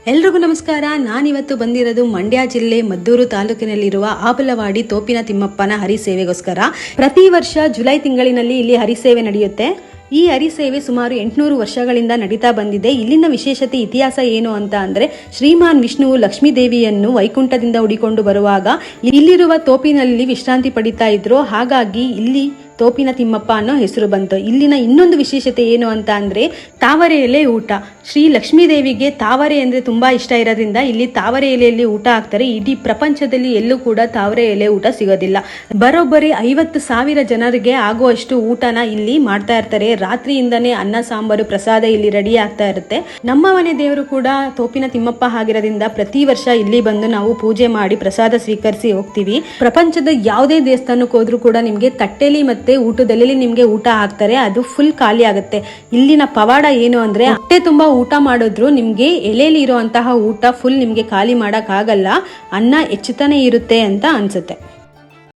ಎಲ್ರಿಗೂ ನಮಸ್ಕಾರ. ನಾನಿವತ್ತು ಬಂದಿರೋದು ಮಂಡ್ಯ ಜಿಲ್ಲೆ ಮದ್ದೂರು ತಾಲೂಕಿನಲ್ಲಿರುವ ಆಬಲವಾಡಿ ತೋಪಿನ ತಿಮ್ಮಪ್ಪನ ಹರಿಸೇವೆಗೋಸ್ಕರ. ಪ್ರತಿ ವರ್ಷ ಜುಲೈ ತಿಂಗಳಿನಲ್ಲಿ ಇಲ್ಲಿ ಹರಿಸೇವೆ ನಡೆಯುತ್ತೆ. ಈ ಹರಿಸೇವೆ ಸುಮಾರು 800 ವರ್ಷಗಳಿಂದ ನಡೀತಾ ಬಂದಿದೆ. ಇಲ್ಲಿನ ವಿಶೇಷತೆ ಇತಿಹಾಸ ಏನು ಅಂತ ಅಂದರೆ, ಶ್ರೀಮಾನ್ ವಿಷ್ಣುವು ಲಕ್ಷ್ಮೀ ದೇವಿಯನ್ನು ವೈಕುಂಠದಿಂದ ಹುಡಿಕೊಂಡು ಬರುವಾಗ ಇಲ್ಲಿರುವ ತೋಪಿನಲ್ಲಿ ವಿಶ್ರಾಂತಿ ಪಡಿತಾ ಇದ್ರು. ಹಾಗಾಗಿ ಇಲ್ಲಿ ತೋಪಿನ ತಿಮ್ಮಪ್ಪ ಅನ್ನೋ ಹೆಸರು ಬಂತು. ಇಲ್ಲಿನ ಇನ್ನೊಂದು ವಿಶೇಷತೆ ಏನು ಅಂತ ಅಂದರೆ, ತಾವರೆ ಎಲೆ ಊಟ. ಶ್ರೀ ಲಕ್ಷ್ಮೀ ದೇವಿಗೆ ತಾವರೆ ಅಂದರೆ ತುಂಬ ಇಷ್ಟ ಇರೋದ್ರಿಂದ ಇಲ್ಲಿ ತಾವರೆ ಎಲೆಯಲ್ಲಿ ಊಟ ಹಾಕ್ತಾರೆ. ಇಡೀ ಪ್ರಪಂಚದಲ್ಲಿ ಎಲ್ಲೂ ಕೂಡ ತಾವರೆ ಎಲೆ ಊಟ ಸಿಗೋದಿಲ್ಲ. ಬರೋಬ್ಬರಿ 50,000 ಜನರಿಗೆ ಆಗುವಷ್ಟು ಊಟನ ಇಲ್ಲಿ ಮಾಡ್ತಾ ಇರ್ತಾರೆ. ರಾತ್ರಿಯಿಂದನೇ ಅನ್ನ ಸಾಂಬಾರು ಪ್ರಸಾದ ಇಲ್ಲಿ ರೆಡಿ ಆಗ್ತಾ ಇರುತ್ತೆ. ನಮ್ಮ ಮನೆ ದೇವರು ಕೂಡ ತೋಪಿನ ತಿಮ್ಮಪ್ಪ ಆಗಿರೋದ್ರಿಂದ ಪ್ರತಿ ವರ್ಷ ಇಲ್ಲಿ ಬಂದು ನಾವು ಪೂಜೆ ಮಾಡಿ ಪ್ರಸಾದ ಸ್ವೀಕರಿಸಿ ಹೋಗ್ತೀವಿ. ಪ್ರಪಂಚದ ಯಾವುದೇ ದೇವಸ್ಥಾನಕ್ಕೆ ಹೋದ್ರೂ ಕೂಡ ನಿಮಗೆ ತಟ್ಟೆಲಿ ಮತ್ತೆ ಊಟದಲ್ಲಿ ನಿಮ್ಗೆ ಊಟ ಹಾಕ್ತಾರೆ. ಅದು ಫುಲ್ ಖಾಲಿ ಆಗುತ್ತೆ. ಇಲ್ಲಿನ ಪವಾಡ ಏನು ಅಂದ್ರೆ, ಹೊಟ್ಟೆ ತುಂಬಾ ಊಟ ಮಾಡಿದ್ರು ನಿಮ್ಗೆ ಎಲೆಯಲ್ಲಿ ಇರುವಂತಹ ಊಟ ಫುಲ್ ನಿಮ್ಗೆ ಖಾಲಿ ಮಾಡಕ್ ಆಗಲ್ಲ. ಅನ್ನ ಹೆಚ್ಚುತ್ತಾನೆ ಇರುತ್ತೆ ಅಂತ ಅನ್ಸುತ್ತೆ.